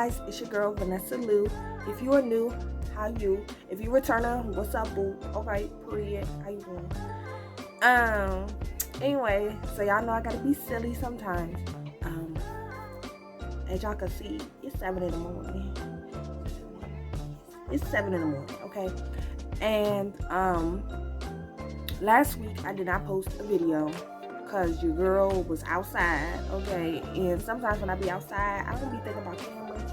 guys, it's your girl Vanessa Lou. If you are new, how you? If you returner, what's up, boo? Okay, period. How you doing? Anyway, so y'all know I gotta be silly sometimes. As y'all can see, it's 7 in the morning. It's 7 in the morning, okay? And last week I did not post a video because your girl was outside, okay? And sometimes when I be outside, I don't be thinking about cameras.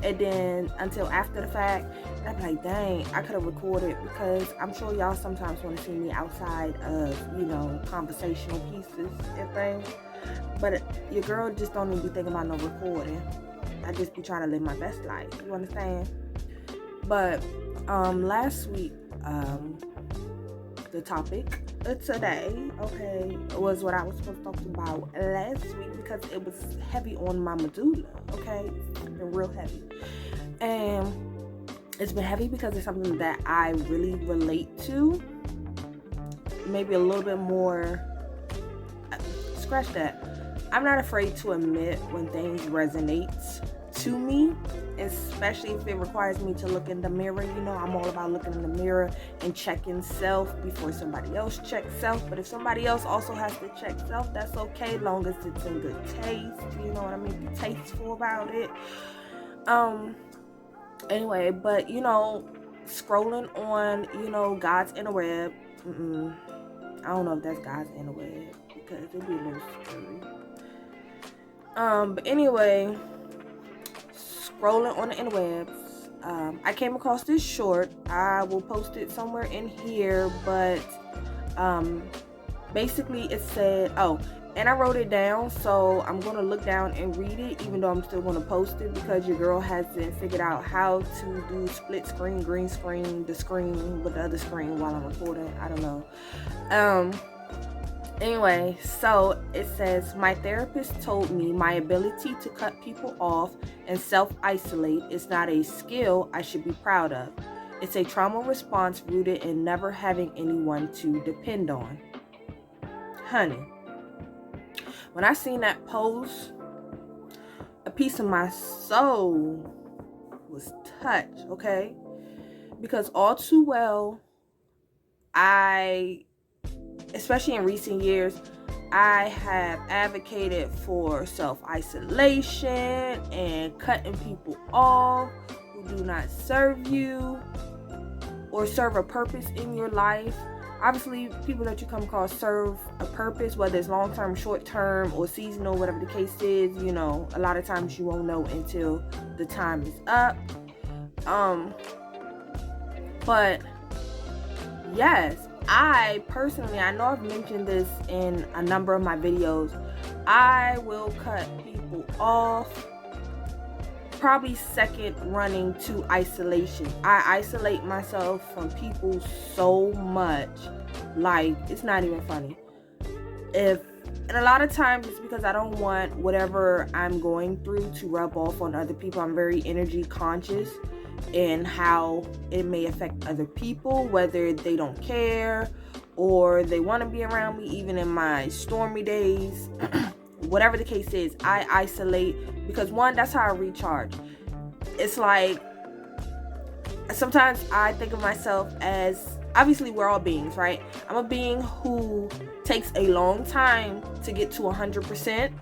And then until after the fact, I'm like, dang, I could have recorded, because I'm sure y'all sometimes want to see me outside of, you know, conversational pieces and things. But your girl just don't even be thinking about no recording. I just be trying to live my best life, you understand? But last week, the topic today, okay, was what I was supposed to talk about last week, because it was heavy on my medulla, okay? It's been real heavy. And it's been heavy because it's something that I really relate to. Maybe a little bit more, scratch that. I'm not afraid to admit when things resonate to me, especially if it requires me to look in the mirror. You know, I'm all about looking in the mirror and checking self before somebody else checks self. But if somebody else also has to check self, that's okay, long as it's in good taste. You know what I mean? Be tasteful about it. Anyway, but you know, scrolling on, you know, God's Innerweb. I don't know if that's God's Innerweb, because it'd be a little scary. But anyway, scrolling on the interwebs, I came across this short. I will post it somewhere in here, but basically it said, and I wrote it down, so I'm going to look down and read it, even though I'm still going to post it, because your girl hasn't figured out how to do split screen, green screen, the screen with the other screen while I'm recording. I don't know. Anyway, so it says, my therapist told me my ability to cut people off and self-isolate is not a skill I should be proud of. It's a trauma response rooted in never having anyone to depend on. Honey, when I seen that post, a piece of my soul was touched, okay? Because all too well, especially in recent years, I have advocated for self-isolation and cutting people off who do not serve you or serve a purpose in your life. Obviously, people that you come across serve a purpose, whether it's long-term, short-term, or seasonal, whatever the case is. You know, a lot of times you won't know until the time is up. But yes, I personally, I know I've mentioned this in a number of my videos, I will cut people off, probably second running to isolation. I isolate myself from people so much, like, it's not even funny. And a lot of times it's because I don't want whatever I'm going through to rub off on other people. I'm very energy conscious in how it may affect other people, whether they don't care or they want to be around me, even in my stormy days. Whatever the case is, I isolate, because one, that's how I recharge. It's like, sometimes I think of myself as, obviously we're all beings, right? I'm a being who takes a long time to get to 100%.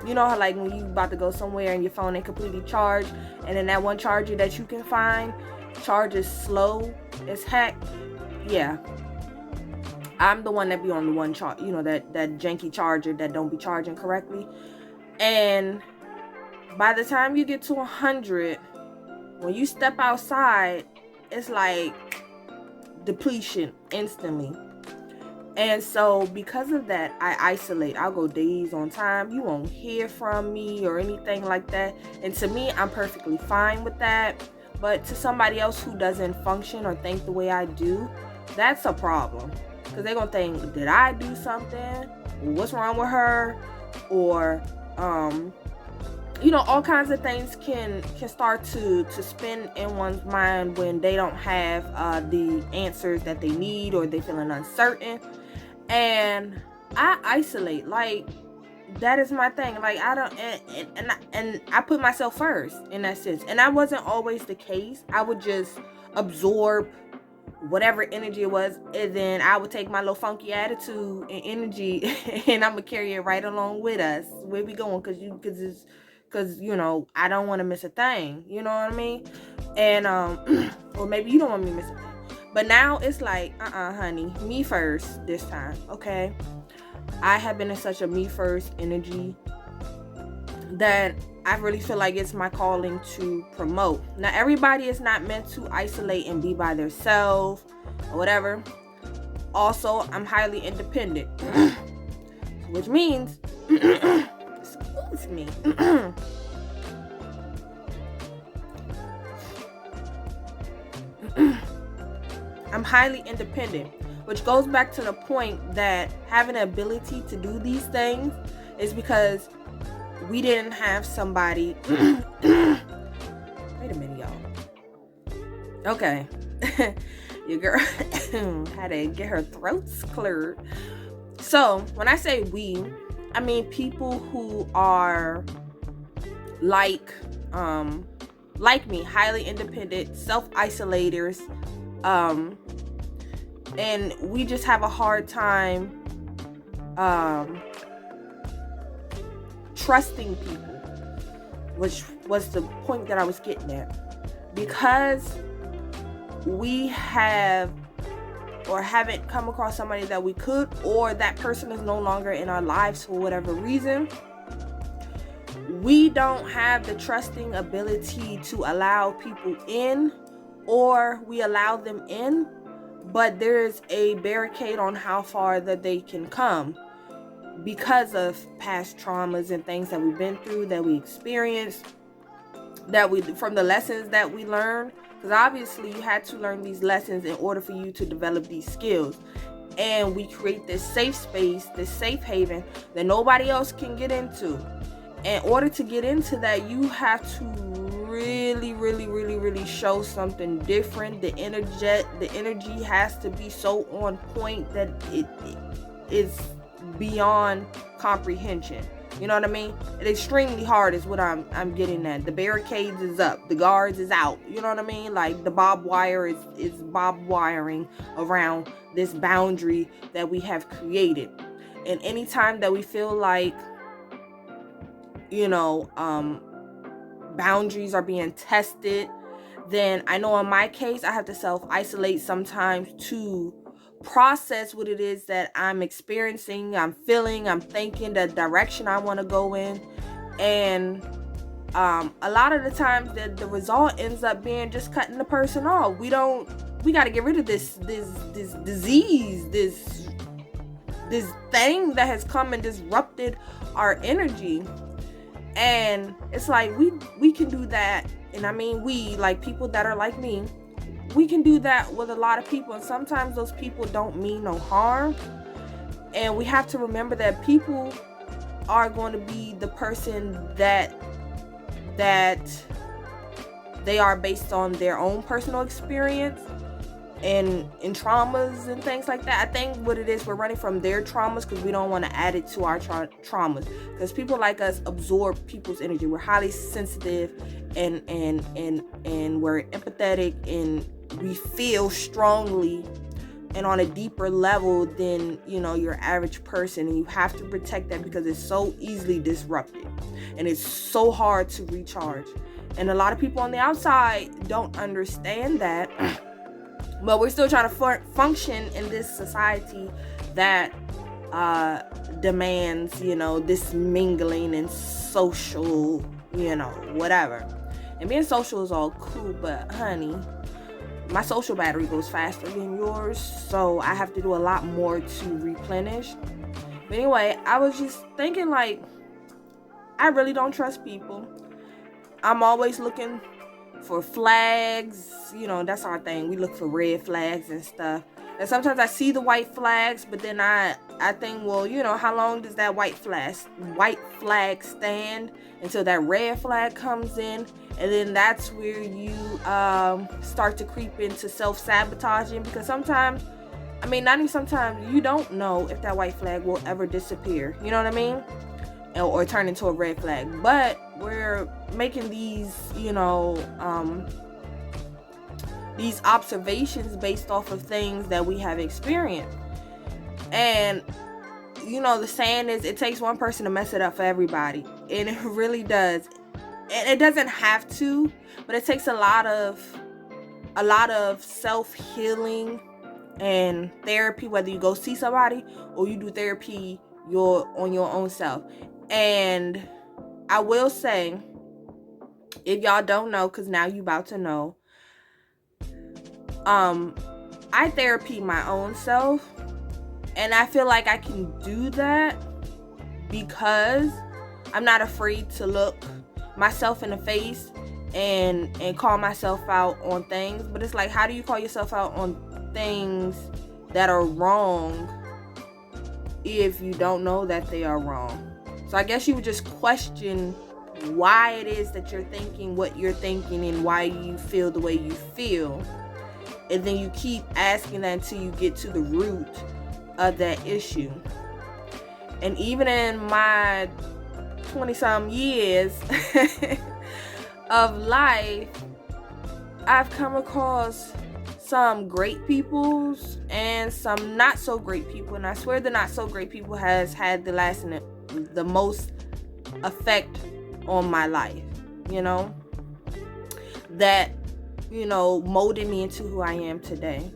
You know how, like, when you about to go somewhere and your phone ain't completely charged, and then that one charger that you can find charges slow as heck? Yeah, I'm the one that be on the one charge, you know, that janky charger that don't be charging correctly. And by the time you get to 100, when you step outside, it's like depletion instantly. And so because of that, I isolate. I'll go days on time. You won't hear from me or anything like that. And to me, I'm perfectly fine with that. But to somebody else who doesn't function or think the way I do, that's a problem. Because they're going to think, did I do something? What's wrong with her? Or, you know, all kinds of things can start to spin in one's mind when they don't have the answers that they need, or they feeling uncertain. And I isolate. Like, that is my thing. Like, I don't, and I put myself first in that sense. And that wasn't always the case. I would just absorb whatever energy it was, and then I would take my little funky attitude and energy and I'm gonna carry it right along with us where we going, because you know, I don't want to miss a thing, you know what I mean? And or maybe you don't want me to miss a thing, but now it's like, honey, me first this time, okay? I have been in such a me first energy that I really feel like it's my calling to promote. Now, everybody is not meant to isolate and be by themselves or whatever. Also, I'm highly independent, which means, excuse me, I'm highly independent, which goes back to the point that having the ability to do these things is because we didn't have somebody. Wait a minute, y'all. Okay. Your girl had to get her throats cleared. So when I say we, I mean people who are like me, highly independent, self-isolators, and we just have a hard time trusting people, which was the point that I was getting at, because we have or haven't come across somebody that we could, or that person is no longer in our lives for whatever reason. We don't have the trusting ability to allow people in, or we allow them in, but there's a barricade on how far that they can come because of past traumas and things that we've been through, that we experienced, that we, from the lessons that we learned. Because obviously you had to learn these lessons in order for you to develop these skills. And we create this safe space, this safe haven that nobody else can get into. In order to get into that, you have to really show something different. The energy has to be so on point that it is beyond comprehension. You know what I mean? It's extremely hard is what I'm getting at. The barricades is up, the guards is out. You know what I mean? Like the barbed wire is barbed wiring around this boundary that we have created. And anytime that we feel like, you know, boundaries are being tested, then I know in my case I have to self-isolate sometimes to process what it is that I'm experiencing, I'm feeling, I'm thinking, the direction I want to go in. And a lot of the times the result ends up being just cutting the person off. We got to get rid of this disease, this thing that has come and disrupted our energy. And it's like we can do that. And I mean, we, like people that are like me, we can do that with a lot of people, and sometimes those people don't mean no harm. And we have to remember that people are going to be the person that they are based on their own personal experience and traumas and things like that. I think what it is, we're running from their traumas because we don't want to add it to our traumas, because people like us absorb people's energy. We're highly sensitive and we're empathetic, and we feel strongly and on a deeper level than, you know, your average person. And you have to protect that because it's so easily disrupted and it's so hard to recharge. And a lot of people on the outside don't understand that. But we're still trying to function in this society that demands, you know, this mingling and social, you know, whatever. And being social is all cool, but honey, my social battery goes faster than yours, so I have to do a lot more to replenish. But anyway, I was just thinking, like, I really don't trust people. I'm always looking for flags, you know, that's our thing. We look for red flags and stuff. And sometimes I see the white flags, but then I think, well, you know, how long does that white flag stand until that red flag comes in? And then that's where you start to creep into self-sabotaging, because sometimes, I mean, not even sometimes, you don't know if that white flag will ever disappear. You know what I mean? or turn into a red flag. But we're making these, these observations based off of things that we have experienced. And the saying is, it takes one person to mess it up for everybody, and it really does. And it doesn't have to, but it takes a lot of self-healing and therapy, whether you go see somebody or you do therapy on your own self. And I will say, if y'all don't know, because now you about to know, I therapy my own self, and I feel like I can do that because I'm not afraid to look myself in the face and call myself out on things. But it's like, how do you call yourself out on things that are wrong if you don't know that they are wrong? So I guess you would just question why it is that you're thinking what you're thinking and why you feel the way you feel. And then you keep asking that until you get to the root of that issue. And even in my 20-some years of life, I've come across some great peoples and some not so great people. And I swear the not so great people has had the most effect on my life, that molded me into who I am today.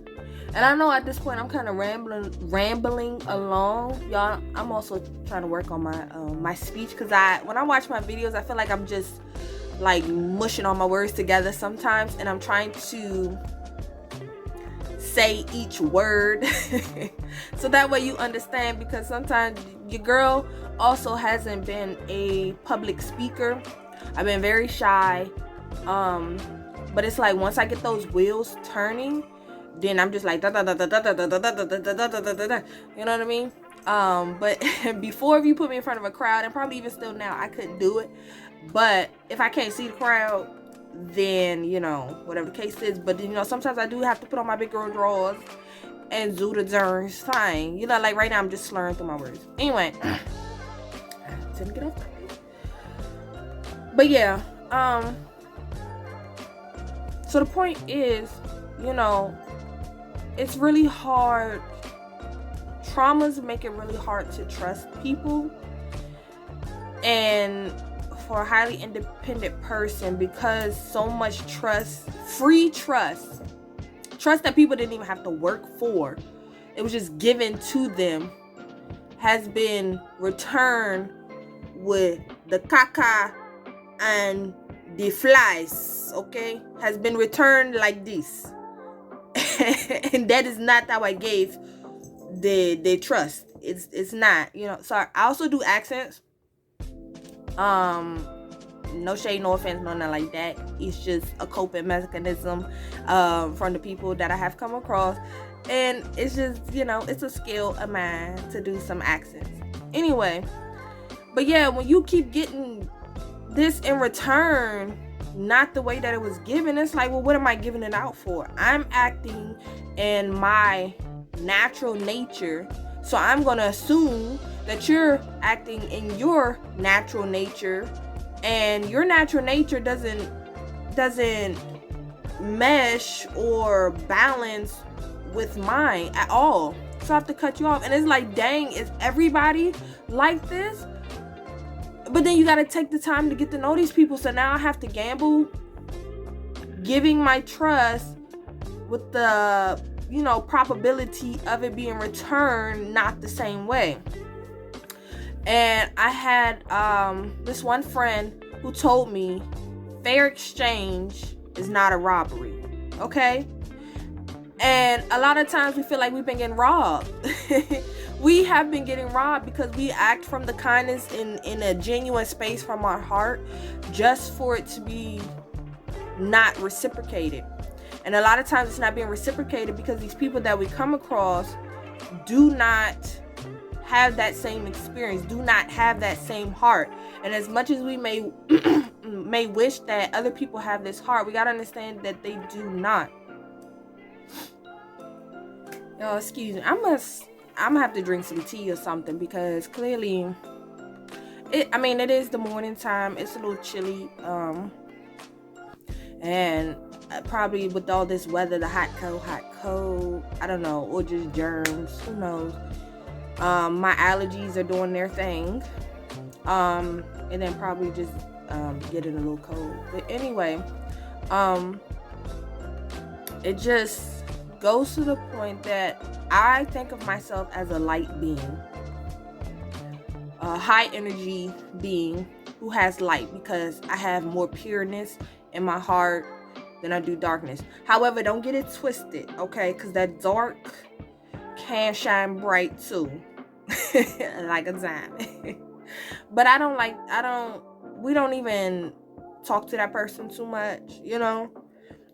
And I know at this point I'm kind of rambling along, y'all. I'm also trying to work on my speech, because when I watch my videos, I feel like I'm just like mushing all my words together sometimes, and I'm trying to say each word so that way you understand, because sometimes your girl also hasn't been a public speaker. I've been very shy, but it's like once I get those wheels turning, then I'm just like da da da da da da da da da da da da da. You know what I mean? But before, if you put me in front of a crowd, and probably even still now, I couldn't do it. But if I can't see the crowd, then whatever the case is. But sometimes I do have to put on my big girl drawers and do the darn thing. Like right now I'm just slurring through my words. Anyway, I didn't get off topic. But yeah, so the point is, it's really hard. Traumas make it really hard to trust people. And for a highly independent person, because so much free trust that people didn't even have to work for, it was just given to them, has been returned with the caca and the flies, okay? Has been returned like this. And that is not how I gave the trust. It's not, So I also do accents. No shade, no offense, no nothing like that. It's just a coping mechanism from the people that I have come across. And it's just, it's a skill of mine to do some accents. Anyway, but yeah, when you keep getting this in return, not the way that it was given, it's like, well, what am I giving it out for? I'm acting in my natural nature, so I'm gonna assume that you're acting in your natural nature, and your natural nature doesn't mesh or balance with mine at all. So I have to cut you off. And it's like, dang, is everybody like this? But then you got to take the time to get to know these people. So now I have to gamble giving my trust with the, probability of it being returned not the same way. And I had this one friend who told me fair exchange is not a robbery. Okay? And a lot of times we feel like we've been getting robbed. We have been getting robbed because we act from the kindness in a genuine space from our heart, just for it to be not reciprocated. And a lot of times it's not being reciprocated because these people that we come across do not have that same experience, do not have that same heart. And as much as we may may wish that other people have this heart, we gotta understand that they do not. Yo, excuse me, I'm gonna have to drink some tea or something, because clearly it is the morning time. It's a little chilly. And probably with all this weather, the hot, cold, I don't know, or just germs, who knows. My allergies are doing their thing. And then probably just getting a little cold. But anyway, it just goes to the point that I think of myself as a light being, a high energy being who has light, because I have more pureness in my heart than I do darkness. However, don't get it twisted, okay? Because that dark can shine bright too, like a diamond. But we don't even talk to that person too much, you know,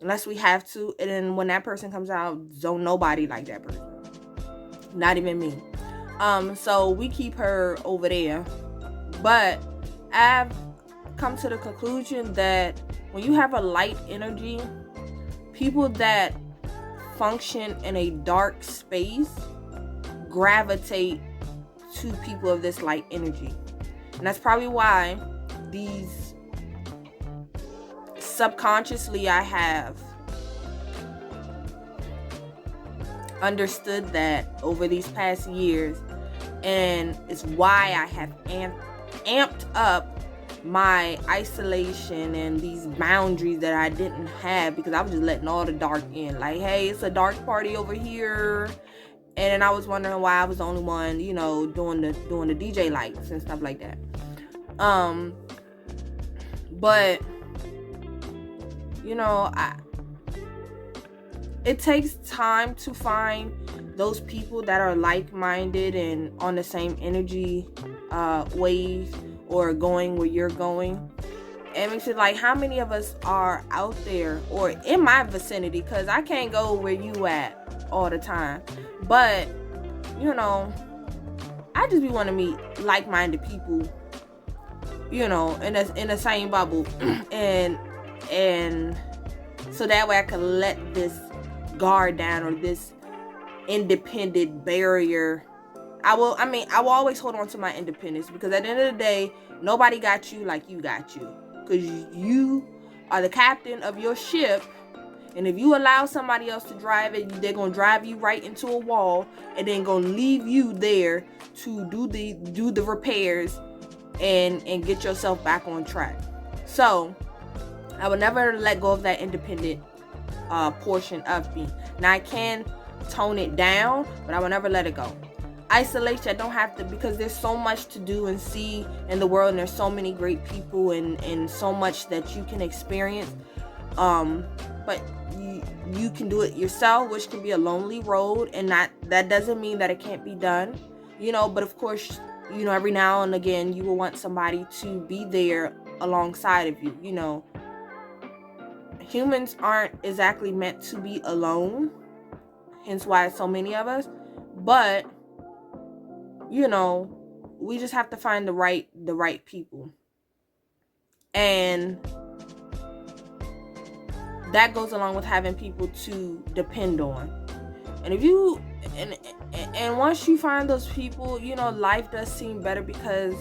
unless we have to. And then when that person comes out, don't nobody like that person, not even me. So we keep her over there. But I've come to the conclusion that when you have a light energy, people that function in a dark space gravitate to people of this light energy. And that's probably why these subconsciously I have understood that over these past years, and it's why I have amped up my isolation and these boundaries that I didn't have, because I was just letting all the dark in. Like, hey, it's a dark party over here. And then I was wondering why I was the only one, you know, doing the DJ lights and stuff like that. But you know, it takes time to find those people that are like-minded and on the same energy wave, or going where you're going. It makes it like, how many of us are out there or in my vicinity, because I can't go where you at all the time, but you know, I just be want to meet like-minded people, you know, in the same bubble. and so that way I can let this guard down, or this independent barrier. I will always hold on to my independence, because at the end of the day, nobody got you like you got you, because you are the captain of your ship. And if you allow somebody else to drive it, they're gonna drive you right into a wall, and then gonna leave you there to do the repairs and get yourself back on track. So I will never let go of that independent portion of me. Now I can tone it down, but I will never let it go. Isolation, I don't have to, because there's so much to do and see in the world, and there's so many great people and so much that you can experience. But you can do it yourself, which can be a lonely road, and that doesn't mean that it can't be done, you know. But of course, you know, every now and again you will want somebody to be there alongside of you. You know, humans aren't exactly meant to be alone, hence why so many of us. But you know, we just have to find the right people, and that goes along with having people to depend on. And if you and once you find those people, you know, life does seem better, because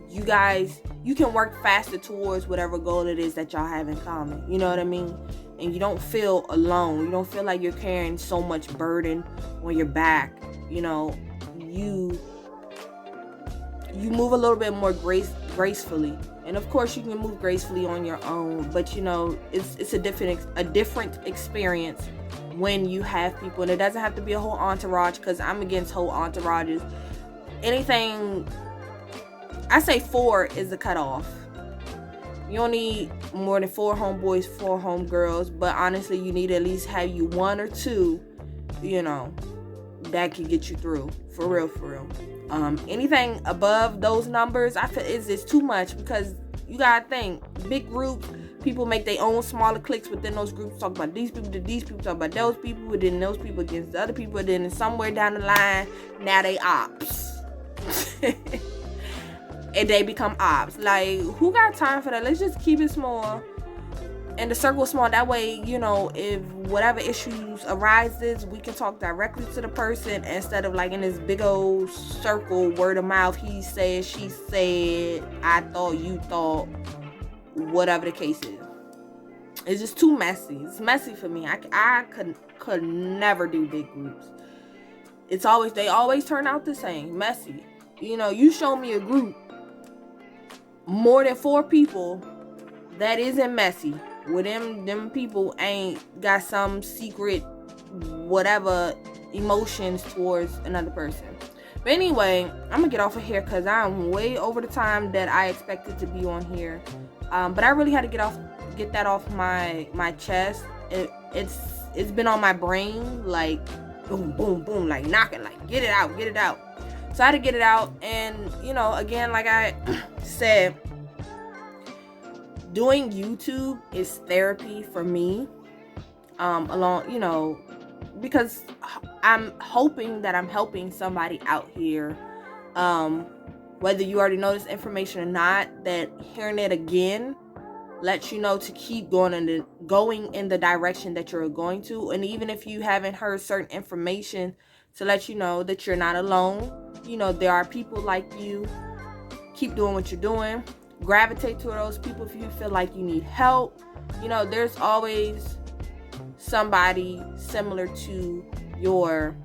you can work faster towards whatever goal it is that y'all have in common. You know what I mean? And you don't feel alone. You don't feel like you're carrying so much burden on your back. You know, you move a little bit more gracefully. And of course you can move gracefully on your own, but you know, it's a different experience when you have people. And it doesn't have to be a whole entourage, because I'm against whole entourages. Anything, I say 4 is the cutoff. You don't need more than 4 homeboys, 4 homegirls, but honestly, you need to at least have you 1 or 2, you know, that can get you through, for real. Anything above those numbers, I feel is too much, because you gotta think, big groups, people make their own smaller cliques within those groups, talk about these people to these people, talk about those people, and then those people against the other people, and then somewhere down the line, now they ops. And they become ops. Like, who got time for that? Let's just keep it small. And the circle is small. That way, you know, if whatever issues arises, we can talk directly to the person instead of like in this big old circle, word of mouth, he said, she said, I thought, you thought, whatever the case is. It's just too messy. It's messy for me. I could never do big groups. They always turn out the same, messy. You know, you show me a group more than 4 people that isn't messy, with them people ain't got some secret whatever emotions towards another person. But anyway, I'm gonna get off of here because I'm way over the time that I expected to be on here. But I really had to get that off my chest. It's been on my brain, like boom, boom, boom, like knocking, like get it out. So I had to get it out. And you know, again, like I said, doing YouTube is therapy for me, along, you know, because I'm hoping that I'm helping somebody out here, whether you already know this information or not, that hearing it again lets you know to keep going in the direction that you're going to. And even if you haven't heard certain information, to let you know that you're not alone. You know, there are people like you. Keep doing what you're doing. Gravitate to those people if you feel like you need help. You know, there's always somebody similar to your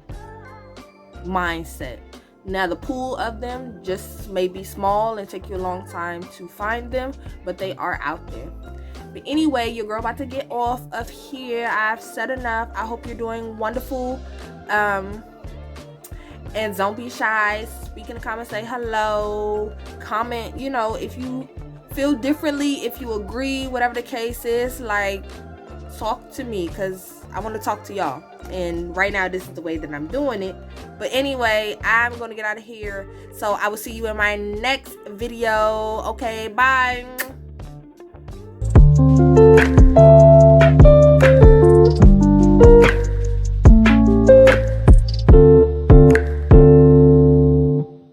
mindset. Now, the pool of them just may be small and take you a long time to find them, but they are out there. But anyway, your girl about to get off of here. I've said enough. I hope you're doing wonderful. And don't be shy. Speak in the comments, say hello, comment, you know, if you feel differently, if you agree, whatever the case is, like, talk to me, because I want to talk to y'all. And right now, this is the way that I'm doing it. But anyway, I'm going to get out of here. So I will see you in my next video. Okay, bye.